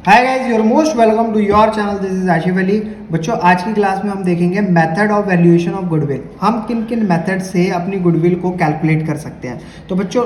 Hi guys, you're most welcome to your channel. This is Ashif Ali. बच्चों, आज की class में हम देखेंगे method of valuation of goodwill. हम किन किन मेथड से अपनी गुडविल को कैलकुलेट कर सकते हैं। तो बच्चों,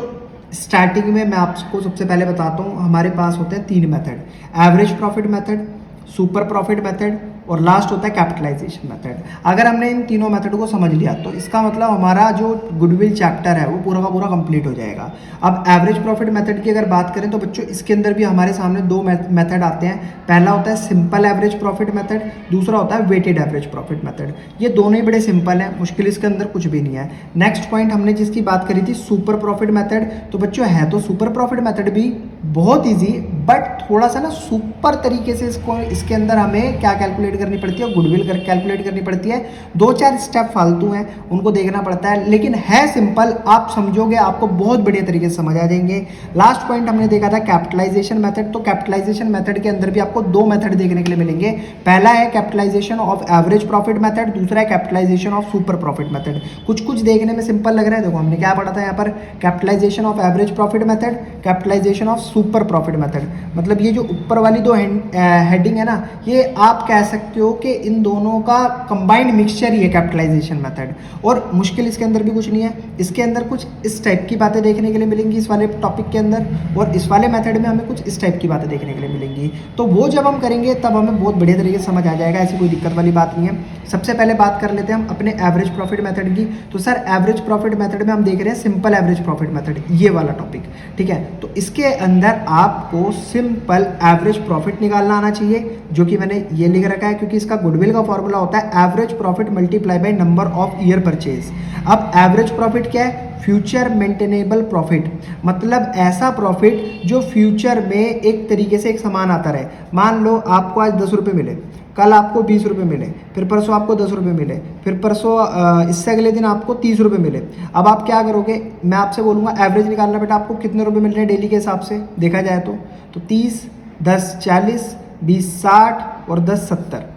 स्टार्टिंग में मैं आपको सबसे पहले बताता हूँ, हमारे पास होते हैं तीन method: average profit method, super profit method और लास्ट होता है कैपिटलाइजेशन मेथड। अगर हमने इन तीनों मेथड को समझ लिया तो इसका मतलब हमारा जो गुडविल चैप्टर है वो पूरा का पूरा कंप्लीट हो जाएगा। अब एवरेज प्रॉफिट मेथड की अगर बात करें तो बच्चों, इसके अंदर भी हमारे सामने दो मेथड आते हैं। पहला होता है सिंपल एवरेज प्रॉफिट मेथड, दूसरा होता है वेटेड एवरेज प्रॉफिट मेथड। ये दोनों ही बड़े सिंपल हैं, मुश्किल इसके अंदर कुछ भी नहीं है। नेक्स्ट पॉइंट हमने जिसकी बात करी थी सुपर प्रॉफिट मेथड। तो बच्चों, है तो सुपर प्रॉफिट मेथड भी बहुत ईजी, बट थोड़ा सा ना सुपर तरीके से इसके अंदर हमें क्या कैलकुलेट करनी पड़ती है, गुडविल कैलकुलेट करनी पड़ती है। दो चार स्टेप फालतू हैं, उनको देखना पड़ता है, लेकिन है सिंपल। आप समझोगे, आपको बहुत बढ़िया तरीके से समझ आ जाएंगे। लास्ट पॉइंट हमने देखा था कैपिटलाइजेशन मेथड। तो कैपिटलाइजेशन मेथड के अंदर भी आपको दो मेथड देखने के लिए मिलेंगे। पहला है capitalisation of average profit method, दूसरा है capitalisation of super profit method. कुछ कुछ देखने में सिंपल लग रहा है। देखो, हमने क्या पढ़ा था यहाँ पर, capitalisation of average profit method, capitalisation of super profit method. मतलब ये जो ऊपर वाली दो हेडिंग है ना, ये आप कह सकते हो कि इन दोनों का कंबाइंड मिक्सचर ही है कैपिटलाइजेशन मेथड। और मुश्किल इसके अंदर भी कुछ नहीं है। इसके अंदर कुछ इस टाइप की बातें देखने के लिए मिलेंगी इस वाले टॉपिक के अंदर, और इस वाले मेथड में हमें कुछ इस टाइप की बातें देखने के लिए मिलेंगी। तो वो जब हम करेंगे तब हमें बहुत बढ़िया तरीके से समझ आ जाएगा, ऐसी कोई दिक्कत वाली बात नहीं है। सबसे पहले बात कर लेते हैं हम अपने एवरेज प्रॉफिट मेथड की। तो सर, एवरेज प्रॉफिट मेथड में हम देख रहे हैं सिंपल एवरेज प्रॉफिट मेथड, ये वाला टॉपिक, ठीक है। तो इसके अंदर आपको सिंपल एवरेज प्रॉफिट निकालना आना चाहिए, जो कि मैंने ये लिख रखा है, क्योंकि इसका गुडविल का फॉर्मूला होता है average profit multiply by number of year purchase. अब एवरेज प्रॉफिट क्या है? फ्यूचर मेंटेनेबल प्रॉफिट, मतलब ऐसा प्रॉफिट जो फ्यूचर में एक तरीके से एक समान आता रहे। मान लो आपको आज 10 रुपये मिले, कल आपको 20 रुपये मिले, फिर परसों आपको 10 रुपये मिले, फिर परसों इससे अगले दिन आपको 30 रुपये मिले। अब आप क्या करोगे? मैं आपसे बोलूँगा एवरेज निकालना बेटा, आपको कितने रुपये मिल रहे हैं डेली के हिसाब से देखा जाए तो 30, 10 40, 20 60 और 10 70।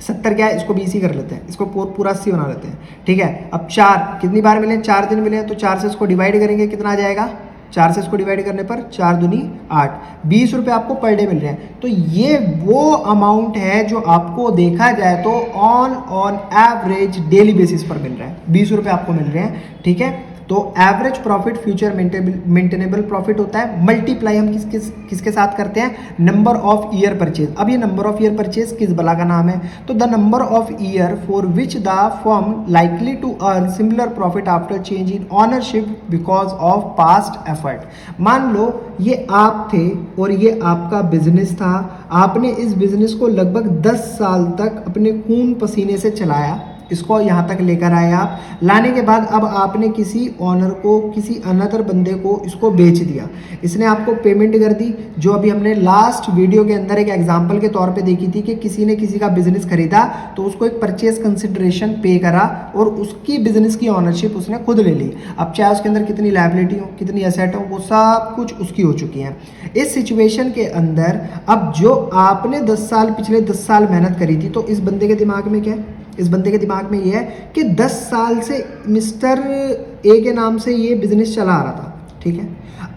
70 क्या है, इसको 20 ही कर लेते हैं, इसको पूरा 80 बना लेते हैं, ठीक है। अब 4 कितनी बार मिले? 4 दिन मिले हैं, तो 4 से इसको डिवाइड करेंगे, कितना आ जाएगा? 4 से इसको डिवाइड करने पर 4 दूनी 8, 20 रुपये आपको पर डे मिल रहे हैं। तो ये वो अमाउंट है जो आपको देखा जाए तो ऑन एवरेज डेली बेसिस पर मिल रहा है, 20 रुपये आपको मिल रहे हैं, ठीक है। तो average profit future maintainable profit होता है, मल्टीप्लाई हम किसके साथ करते हैं? Number of year purchase. अब ये नंबर ऑफ ईयर परचेज किस बला का नाम है? तो the number of year for which the firm likely to earn similar profit after change in ownership because of past effort. मान लो ये आप थे और ये आपका बिजनेस था, आपने इस बिजनेस को लगभग 10 साल तक अपने खून पसीने से चलाया, इसको यहाँ तक लेकर आए आप। लाने के बाद अब आपने किसी ऑनर को, किसी अनदर बंदे को इसको बेच दिया, इसने आपको पेमेंट कर दी, जो अभी हमने लास्ट वीडियो के अंदर एक एग्जांपल के तौर पे देखी थी कि किसी ने किसी का बिजनेस खरीदा तो उसको एक परचेज कंसिडरेशन पे करा और उसकी बिजनेस की ऑनरशिप उसने खुद ले ली। अब चाहे उसके अंदर कितनी लायबिलिटी हो, कितनी एसेट हो, वो सब कुछ उसकी हो चुकी है। इस सिचुएशन के अंदर अब जो आपने 10 साल, पिछले 10 साल मेहनत करी थी, तो इस बंदे के दिमाग में क्या है? इस बंदे के दिमाग में ये है कि 10 साल से मिस्टर ए के नाम से ये बिजनेस चला आ रहा था, ठीक है।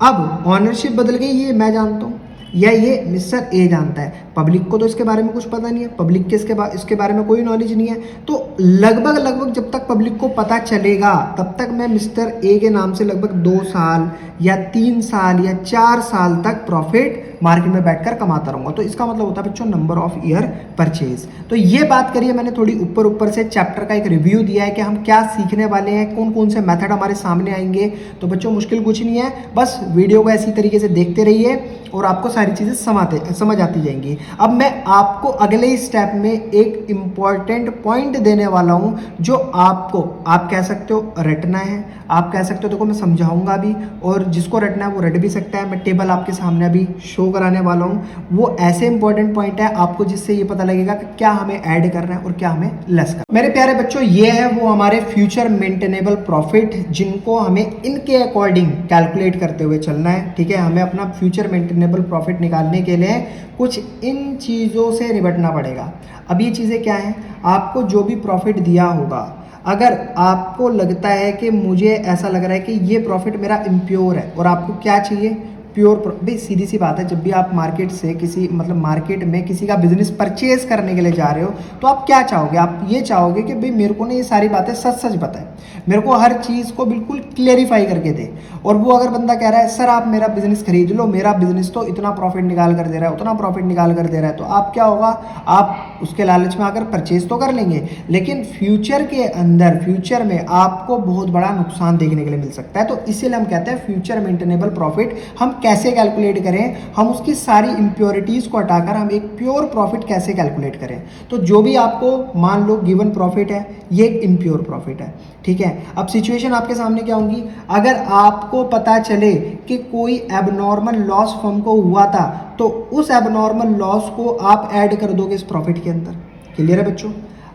अब ऑनरशिप बदल गई, ये मैं जानता हूँ या ये मिस्टर ए जानता है। पब्लिक को तो इसके बारे में कुछ पता नहीं है, पब्लिक के इसके बारे में कोई नॉलेज नहीं है। तो लगभग जब तक पब्लिक को पता चलेगा तब तक मैं मिस्टर ए के नाम से लगभग 2 साल या 3 साल या 4 साल तक प्रॉफिट मार्केट में बैठकर कमाता रहूँगा। तो इसका मतलब होता है बच्चों नंबर ऑफ ईयर परचेज। तो ये बात करिए, मैंने थोड़ी ऊपर से चैप्टर का एक रिव्यू दिया है कि हम क्या सीखने वाले हैं, कौन कौन से मेथड हमारे सामने आएंगे। तो बच्चों, मुश्किल कुछ नहीं है, बस वीडियो को ऐसी तरीके से देखते रहिए और आपको सारी चीज़ें समझ आती जाएंगी। अब मैं आपको अगले ही स्टेप में एक इम्पॉर्टेंट पॉइंट देने वाला हूँ, जो आपको, आप कह सकते हो रटना है, आप कह सकते हो, देखो मैं समझाऊंगा भी, और जिसको रटना है वो रट भी सकता है। मैं टेबल आपके सामने अभी शो कराने वाला हूँ, वो ऐसे इंपॉर्टेंट पॉइंट है आपको जिससे ये पता लगेगा कि क्या हमें ऐड करना है और क्या हमें लेस करना है। मेरे प्यारे बच्चों, ये है वो हमारे फ्यूचर मेंटेनेबल प्रॉफिट, जिनको हमें इनके अकॉर्डिंग कैलकुलेट करते हुए चलना है, ठीक है। हमें अपना फ्यूचर मेंटेनेबल प्रॉफिट निकालने के लिए कुछ इन चीज़ों से निपटना पड़ेगा। अब ये चीज़ें क्या हैं? आपको जो भी प्रॉफिट दिया होगा, अगर आपको लगता है कि मुझे ऐसा लग रहा है कि ये प्रॉफिट मेरा इम्प्योर है और आपको क्या चाहिए, प्योर भाई सीधी सी बात है, जब भी आप मार्केट से किसी मतलब मार्केट में किसी का बिजनेस परचेज करने के लिए जा रहे हो तो आप क्या चाहोगे, आप ये चाहोगे कि भाई मेरे को ना ये सारी बातें सच सच बताए, मेरे को हर चीज़ को बिल्कुल क्लेरिफाई करके दे। और वो अगर बंदा कह रहा है सर आप मेरा बिजनेस खरीद लो, मेरा बिजनेस तो इतना प्रॉफिट निकाल कर दे रहा है, उतना प्रॉफिट निकाल कर दे रहा है, तो आप क्या होगा, आप उसके लालच में आकर परचेज तो कर लेंगे, लेकिन फ्यूचर के अंदर फ्यूचर में आपको बहुत बड़ा नुकसान देखने के लिए मिल सकता है। तो इसीलिए हम कहते हैं फ्यूचर मेंटेनेबल प्रॉफिट हम कैसे कैलकुलेट करें, हम उसकी सारी इंप्योरिटीज़ को हटाकर हम एक प्योर प्रॉफिट कैसे कैलकुलेट करें। तो जो भी आपको मान लो गिवन प्रॉफिट है ये एक इम्प्योर प्रॉफिट है, ठीक है। अब सिचुएशन आपके सामने क्या होंगी, अगर आपको पता चले कि कोई एबनॉर्मल लॉस फर्म को हुआ था तो उस एबनॉर्मल लॉस को आप ऐड कर दोगे इस प्रॉफिट के अंदर। क्लियर है बच्चों।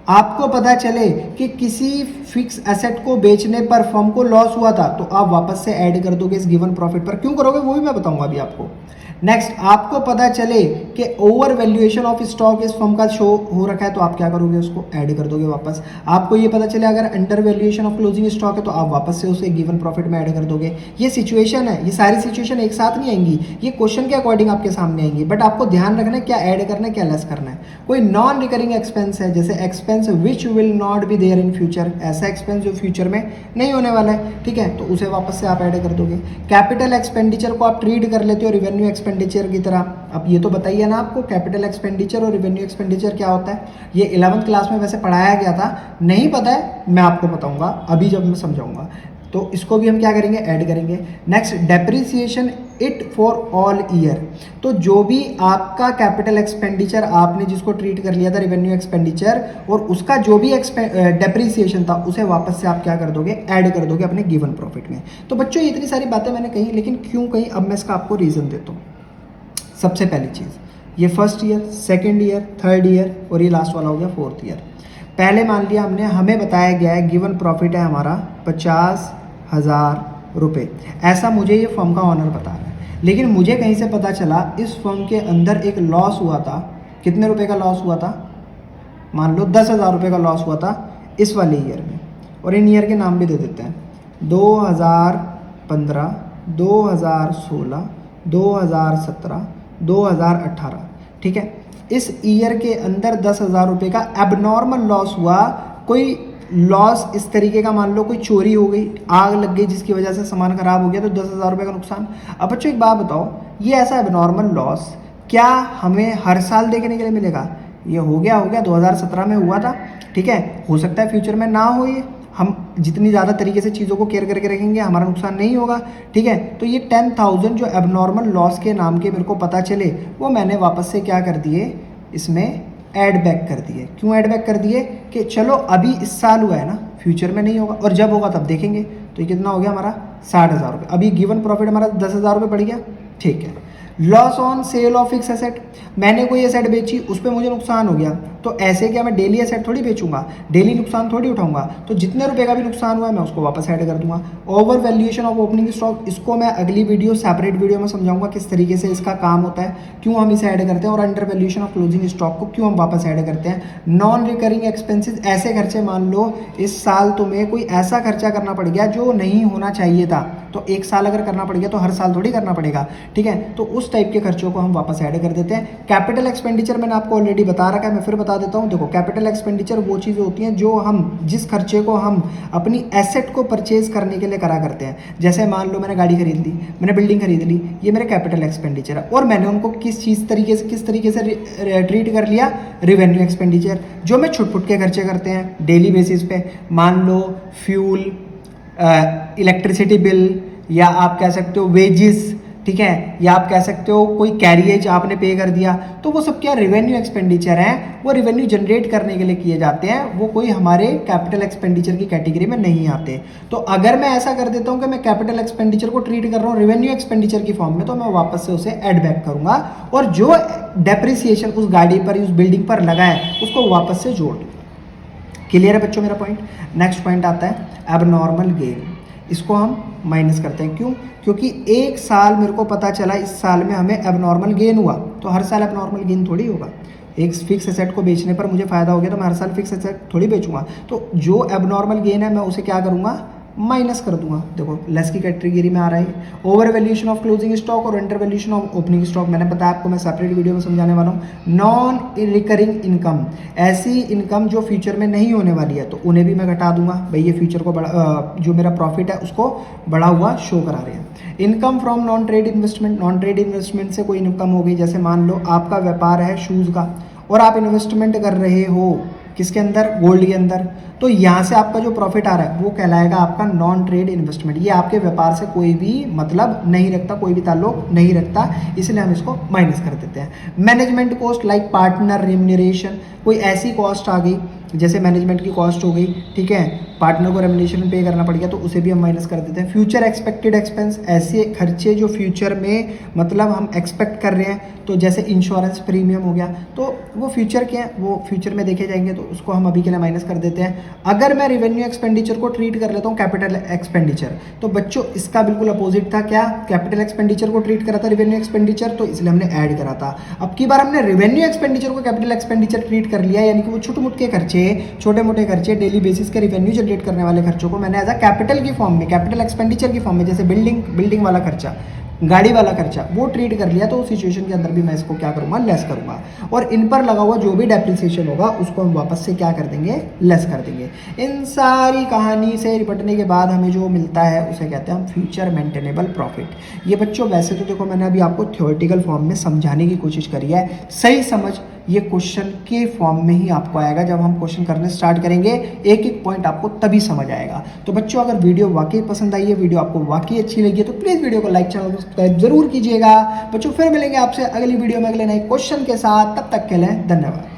आपको पता चले कि किसी फिक्स एसेट को बेचने पर फर्म को लॉस हुआ था तो आप वापस से ऐड कर दोगे इस गिवन प्रॉफिट पर। क्यों करोगे वो भी मैं बताऊंगा अभी आपको। नेक्स्ट, आपको पता चले कि ओवर वैल्यूएशन ऑफ स्टॉक इस फर्म का शो हो रखा है तो आप क्या करोगे, उसको ऐड कर दोगे वापस। आपको ये पता चले अगर under valuation of closing stock है तो आप वापस से उसे गिवन प्रॉफिट में ऐड कर दोगे। ये सिचुएशन है, ये सारी सिचुएशन एक साथ नहीं आएंगी, ये क्वेश्चन के अकॉर्डिंग आपके सामने आएंगी, बट आपको ध्यान रखना है क्या ऐड करना है क्या लेस करना है। कोई नॉन रिकरिंग एक्सपेंस है जैसे expense which will not be there in future, ऐसा एक्सपेंस जो फ्यूचर में नहीं होने वाला है, ठीक है, तो उसे वापस से आप ऐड कर दोगे। कैपिटल एक्सपेंडिचर को आप ट्रीट कर लेते हो रिवेन्यू एक्सपेंडिचर की तरह। अब ये तो बताइए ना आपको कैपिटल एक्सपेंडिचर और रिवेन्यू एक्सपेंडिचर क्या होता है। ये 11th क्लास में वैसे पढ़ाया गया था, नहीं पता है मैं आपको बताऊंगा अभी जब मैं समझाऊंगा। तो इसको भी हम क्या करेंगे, ऐड करेंगे। Next, depreciation it for all year. तो जो भी आपका कैपिटल एक्सपेंडिचर आपने जिसको ट्रीट कर लिया था रिवेन्यू एक्सपेंडिचर, और उसका जो भी डेप्रिसिएशन था उसे वापस से आप क्या कर दोगे, ऐड कर दोगे अपने गिवन प्रॉफिट में। तो बच्चों ये इतनी सारी बातें मैंने कही, लेकिन क्यों कही अब मैं इसका आपको रीज़न देता हूँ। सबसे पहली चीज़, ये first year, second year, third year और ये लास्ट वाला हो गया फोर्थ ईयर। पहले मान लिया हमने, हमें बताया गया है गिवन प्रॉफिट है हमारा 50,000 रुपये, ऐसा मुझे ये फर्म का ऑनर बता रहा है, लेकिन मुझे कहीं से पता चला इस फर्म के अंदर एक लॉस हुआ था। कितने रुपए का लॉस हुआ था, मान लो 10,000 रुपये का लॉस हुआ था इस वाले ईयर में, और इन ईयर के नाम भी दे देते हैं 2015, 2016, 2017, 2018, ठीक है। इस ईयर के अंदर 10,000 रुपये का एबनॉर्मल लॉस हुआ। कोई लॉस इस तरीके का, मान लो कोई चोरी हो गई, आग लग गई जिसकी वजह से सामान खराब हो गया, तो 10,000 रुपये का नुकसान। अब बच्चों एक बात बताओ, ये ऐसा एबनॉर्मल लॉस क्या हमें हर साल देखने के लिए मिलेगा। ये हो गया 2017 में हुआ था, ठीक है, हो सकता है फ्यूचर में ना हो। ये हम जितनी ज़्यादा तरीके से चीज़ों को केयर करके रखेंगे हमारा नुकसान नहीं होगा, ठीक है। तो ये 10,000 जो एबनॉर्मल लॉस के नाम के मेरे को पता चले, वो मैंने वापस से क्या कर दिए, इसमें ऐड बैक कर दिए। क्यों ऐड बैक कर दिए, कि चलो अभी इस साल हुआ है ना, फ्यूचर में नहीं होगा, और जब होगा तब देखेंगे। तो ये कितना हो गया हमारा 60,000 रुपये। अभी गिवन प्रॉफिट हमारा 10,000 रुपये पड़ गया, ठीक है। Loss on sale of fix asset, मैंने कोई एसेट बेची, उस पर मुझे नुकसान हो गया, तो ऐसे क्या मैं डेली एसेट थोड़ी बेचूंगा, डेली नुकसान थोड़ी उठाऊंगा, तो जितने रुपए का भी नुकसान हुआ है मैं उसको वापस ऐड कर दूंगा। Over valuation of opening stock, इसको मैं अगली वीडियो सेपरेट वीडियो में समझाऊंगा किस तरीके से इसका काम होता है, क्यों हम इसे ऐड करते हैं, और under valuation of closing stock को क्यों हम वापस ऐड करते हैं। नॉन रिकरिंग एक्सपेंसेस, ऐसे खर्चे, मान लो इस साल तुम्हें कोई ऐसा खर्चा करना पड़ गया जो नहीं होना चाहिए था, तो एक साल अगर करना पड़ गया तो हर साल थोड़ी करना पड़ेगा, ठीक है, तो उस टाइप के खर्चों को हम वापस ऐड कर देते हैं। कैपिटल एक्सपेंडिचर मैंने आपको ऑलरेडी बता रखा है, मैं फिर बता देता हूँ। देखो कैपिटल एक्सपेंडिचर वो चीज़ें होती हैं जो हम, जिस खर्चे को हम अपनी एसेट को परचेज करने के लिए करा करते हैं। जैसे मान लो मैंने गाड़ी खरीद ली, मैंने बिल्डिंग खरीद ली, ये मेरे कैपिटल एक्सपेंडिचर है, और मैंने उनको किस तरीके से ट्रीट कर लिया, रिवेन्यू एक्सपेंडिचर, जो मैं छुट पुट के खर्चे करते हैं डेली बेसिस पे। मान लो फ्यूल, इलेक्ट्रिसिटी बिल, या आप कह सकते हो वेजिस, ठीक है, या आप कह सकते हो कोई कैरियज आपने पे कर दिया, तो वो सब क्या रिवेन्यू एक्सपेंडिचर हैं, वो रिवेन्यू जनरेट करने के लिए किए जाते हैं, वो कोई हमारे कैपिटल एक्सपेंडिचर की कैटेगरी में नहीं आते। तो अगर मैं ऐसा कर देता हूं कि मैं कैपिटल एक्सपेंडिचर को ट्रीट कर रहा हूं रिवेन्यू एक्सपेंडिचर की फॉर्म में, तो मैं वापस से उसे ऐड बैक करूंगा, और जो डेप्रिसिएशन उस गाड़ी पर, उस बिल्डिंग पर लगा है, उसको वापस से जोड़ दूँ। क्लियर है बच्चों मेरा पॉइंट। नेक्स्ट पॉइंट आता है एबनॉर्मल गेन, इसको हम माइनस करते हैं। क्यों, क्योंकि एक साल मेरे को पता चला इस साल में हमें एबनॉर्मल गेन हुआ, तो हर साल एबनॉर्मल गेन थोड़ी होगा। एक फिक्स एसेट को बेचने पर मुझे फ़ायदा हो गया तो मैं हर साल फिक्स एसेट थोड़ी बेचूंगा, तो जो एबनॉर्मल गेन है मैं उसे क्या करूँगा, माइनस कर दूंगा। देखो लेस की कैटेगरी में आ रहा है। Over valuation of closing stock और under valuation of opening stock, मैंने बताया आपको, मैं सेपरेट वीडियो में समझाने वाला हूँ। नॉन रिकरिंग इनकम, ऐसी इनकम जो फ्यूचर में नहीं होने वाली है, तो उन्हें भी मैं घटा दूंगा। भाई ये फ्यूचर को बड़ा जो मेरा प्रॉफिट है उसको बढ़ा हुआ शो करा रहे हैं। Income from non trade investment, non trade investment से कोई इनकम हो गई, जैसे मान लो आपका व्यापार है शूज़ का और आप इन्वेस्टमेंट कर रहे हो किसके अंदर, गोल्ड के अंदर, तो यहाँ से आपका जो प्रॉफिट आ रहा है वो कहलाएगा आपका नॉन ट्रेड इन्वेस्टमेंट। ये आपके व्यापार से कोई भी मतलब नहीं रखता, कोई भी ताल्लुक नहीं रखता, इसलिए हम इसको माइनस कर देते हैं। Management cost like partner remuneration, कोई ऐसी कॉस्ट आ गई जैसे मैनेजमेंट की कॉस्ट हो गई, ठीक है, पार्टनर को रेम्यूनरेशन पे करना पड़ गया, तो उसे भी हम माइनस कर देते हैं। फ्यूचर एक्सपेक्टेड एक्सपेंस, ऐसे खर्चे जो फ्यूचर में मतलब हम एक्सपेक्ट कर रहे हैं, तो जैसे इंश्योरेंस प्रीमियम हो गया, तो वो फ्यूचर के हैं, वो फ्यूचर में देखे जाएंगे, तो उसको हम अभी के लिए माइनस कर देते हैं। अगर मैं रेवेन्यू एक्सपेंडिचर को ट्रीट कर लेता हूँ कैपिटल एक्सपेंडिचर, तो बच्चों इसका बिल्कुल अपोजिट था, क्या, कैपिटल एक्सपेंडिचर को ट्रीट करा था रेवेन्यू एक्सपेंडिचर, तो इसलिए हमने ऐड करा था। अब की बार हमने रेवेन्यू एक्सपेंडिचर को कैपिटल एक्सपेंडिचर ट्रीट कर लिया, यानी कि वो छोटे मोटे खर्चे, छोटे मोटे खर्चे, डेली बेसिस के रेवेन्यू जनरेट करने वाले खर्चों को मैंने एज अ कैपिटल की फॉर्म में, कैपिटल एक्सपेंडिचर की फॉर्म में, जैसे बिल्डिंग वाला खर्चा, गाड़ी वाला खर्चा, वो ट्रीट कर लिया, तो उस सिचुएशन के अंदर भी मैं इसको क्या करूंगा, लेस करूंगा। और इन पर लगा हुआ जो भी डेप्रिसिएशन होगा उसको हम वापस से क्या कर देंगे, लेस कर देंगे। इन सारी कहानी से निपटने के बाद हमें जो मिलता है उसे कहते हैं हम फ्यूचर मेंटेनेबल प्रॉफिट। ये बच्चों वैसे तो देखो मैंने अभी आपको थ्योरेटिकल फॉर्म में समझाने की कोशिश करी है, सही समझ ये क्वेश्चन के फॉर्म में ही आपको आएगा। जब हम क्वेश्चन करने स्टार्ट करेंगे एक एक पॉइंट आपको तभी समझ आएगा। तो बच्चों अगर वीडियो वाकई पसंद आई है, वीडियो आपको वाकई अच्छी लगी है, तो प्लीज़ वीडियो को लाइक, चैनल को सब्सक्राइब जरूर कीजिएगा। बच्चों फिर मिलेंगे आपसे अगली वीडियो में अगले नए क्वेश्चन के साथ, तब तक के लिए धन्यवाद।